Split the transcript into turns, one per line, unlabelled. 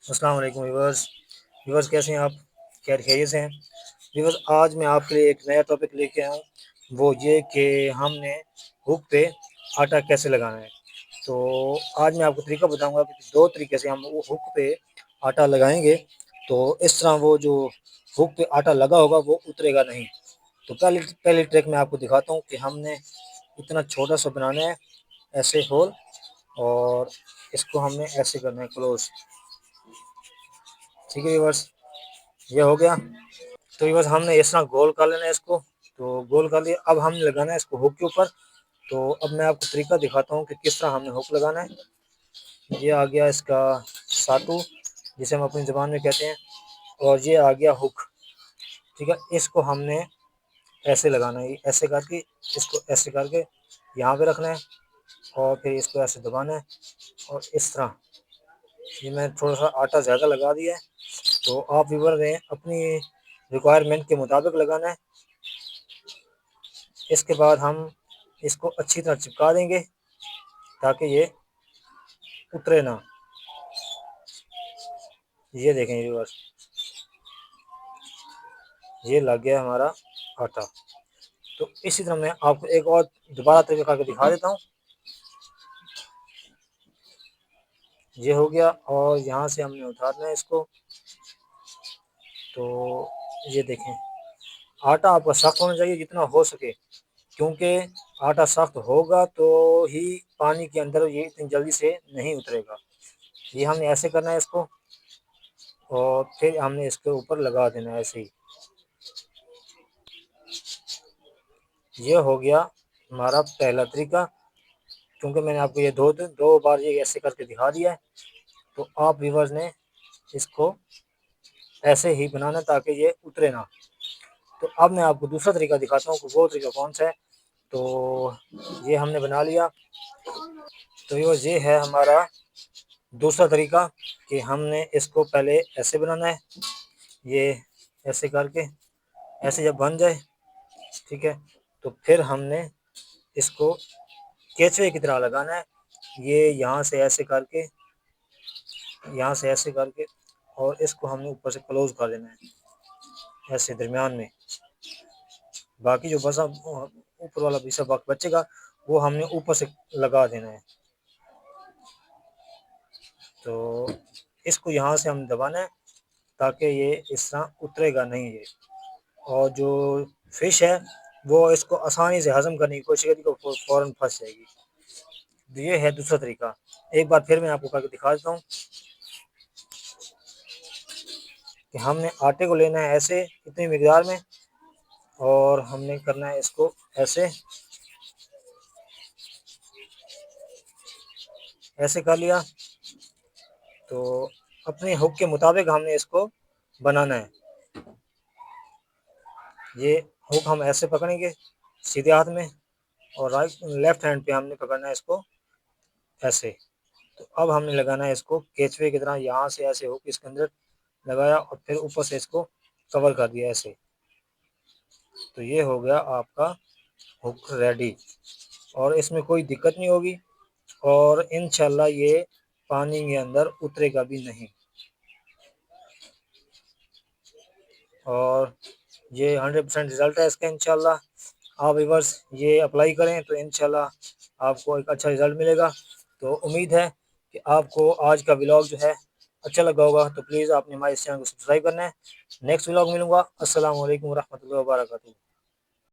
السلام علیکم ویورز کیسے ہیں آپ؟ خیریت سے ہیں ویورز؟ آج میں آپ کے لیے ایک نیا ٹاپک لے کے آیا ہوں، وہ یہ کہ ہم نے ہوک پہ آٹا کیسے لگانا ہے۔ تو آج میں آپ کو طریقہ بتاؤں گا کہ دو طریقے سے ہم وہ ہوک پہ آٹا لگائیں گے، تو اس طرح وہ جو ہوک پہ آٹا لگا ہوگا وہ اترے گا نہیں۔ تو پہلی ٹرک میں آپ کو دکھاتا ہوں کہ ہم نے اتنا چھوٹا سا بنانا ہے، ایسے ہول، اور اس کو ہم نے ایسے کرنا ہے کلوز۔ ٹھیک ہے ویورس، یہ ہو گیا۔ تو ویورس ہم نے اس طرح گول کر لینا ہے اس کو، تو گول کر لیا۔ اب ہم نے لگانا ہے اس کو ہوک کے اوپر۔ تو اب میں آپ کو طریقہ دکھاتا ہوں کہ کس طرح ہم نے ہوک لگانا ہے۔ یہ آ گیا اس کا ساتو، جسے ہم اپنی زبان میں کہتے ہیں، اور یہ آ گیا ہوک۔ ٹھیک ہے، اس کو ہم نے ایسے لگانا ہے، ایسے کر کے اس کو ایسے کر کے یہاں پہ رکھنا ہے، اور پھر اس کو ایسے دبانا ہے، اور اس طرح۔ یہ میں تھوڑا سا آٹا زیادہ لگا دیا ہے، تو آپ ویور نے اپنی ریکوائرمنٹ کے مطابق لگانا ہے۔ اس کے بعد ہم اس کو اچھی طرح چپکا دیں گے تاکہ یہ اترے نہ۔ یہ دیکھیں ویور، یہ لگ گیا ہمارا آٹا۔ تو اسی طرح میں آپ کو ایک اور دوبارہ طریقہ کر کے دکھا دیتا ہوں۔ یہ ہو گیا، اور یہاں سے ہم نے اتارنا ہے اس کو۔ تو یہ دیکھیں، آٹا آپ کا سخت ہونا چاہیے جتنا ہو سکے، کیونکہ آٹا سخت ہوگا تو ہی پانی کے اندر یہ اتنی جلدی سے نہیں اترے گا۔ یہ ہم نے ایسے کرنا ہے اس کو، اور پھر ہم نے اس کے اوپر لگا دینا ہے ایسے ہی۔ یہ ہو گیا ہمارا پہلا طریقہ، کیونکہ میں نے آپ کو یہ دو بار یہ ایسے کر کے دکھا دیا ہے۔ تو آپ ویورز نے اس کو ایسے ہی بنانا تاکہ یہ اترے نہ۔ تو اب میں آپ کو دوسرا طریقہ دکھاتا ہوں کہ وہ طریقہ کون سا ہے۔ تو یہ ہم نے بنا لیا۔ تو یہ ہے ہمارا دوسرا طریقہ کہ ہم نے اس کو پہلے ایسے بنانا ہے، یہ ایسے کر کے، ایسے جب بن جائے، ٹھیک ہے، تو پھر ہم نے اس کو کیچوے کی طرح لگانا ہے۔ یہ یہاں سے ایسے کر کے، یہاں سے ایسے کر کے، اور اس کو ہم نے اوپر سے کلوز کر دینا ہے ایسے درمیان میں۔ باقی جو بسا اوپر والا پیسا باقی بچے گا وہ ہم نے اوپر سے لگا دینا ہے۔ تو اس کو یہاں سے ہم دبانا ہے تاکہ یہ اس طرح اترے گا نہیں یہ۔ اور جو فش ہے وہ اس کو آسانی سے ہضم کرنے کی کوشش کرے گی تو فوراً پھنس جائے گی۔ یہ ہے دوسرا طریقہ، ایک بار پھر میں آپ کو کر کے دکھا دیتا ہوں کہ ہم نے آٹے کو لینا ہے ایسے اتنی مقدار میں، اور ہم نے کرنا ہے اس کو ایسے، ایسے کر لیا۔ تو اپنے حق کے مطابق ہم نے اس کو بنانا ہے۔ یہ حق ہم ایسے پکڑیں گے سیدھے ہاتھ میں، اور لیفٹ ہینڈ پہ ہم نے پکڑنا ہے اس کو ایسے۔ تو اب ہم نے لگانا ہے اس کو کیچوے کی طرح، یہاں سے ایسے حق اس کے اندر لگایا، اور پھر اوپر سے اس کو کور کر دیا ایسے۔ تو یہ ہو گیا آپ کا ہک ریڈی، اور اس میں کوئی دقت نہیں ہوگی، اور انشاءاللہ یہ پانی کے اندر اترے گا بھی نہیں۔ اور یہ 100% رزلٹ ہے اس کا انشاءاللہ۔ آپ ویورس یہ اپلائی کریں تو انشاءاللہ آپ کو ایک اچھا رزلٹ ملے گا۔ تو امید ہے کہ آپ کو آج کا ولاگ جو ہے اچھا لگا ہوگا، تو پلیز آپ نے ہمارے اس چینل کو سبسکرائب کرنا ہے۔ نیکسٹ ولاگ ملوں گا۔ السلام علیکم ورحمۃ اللہ وبرکاتہ۔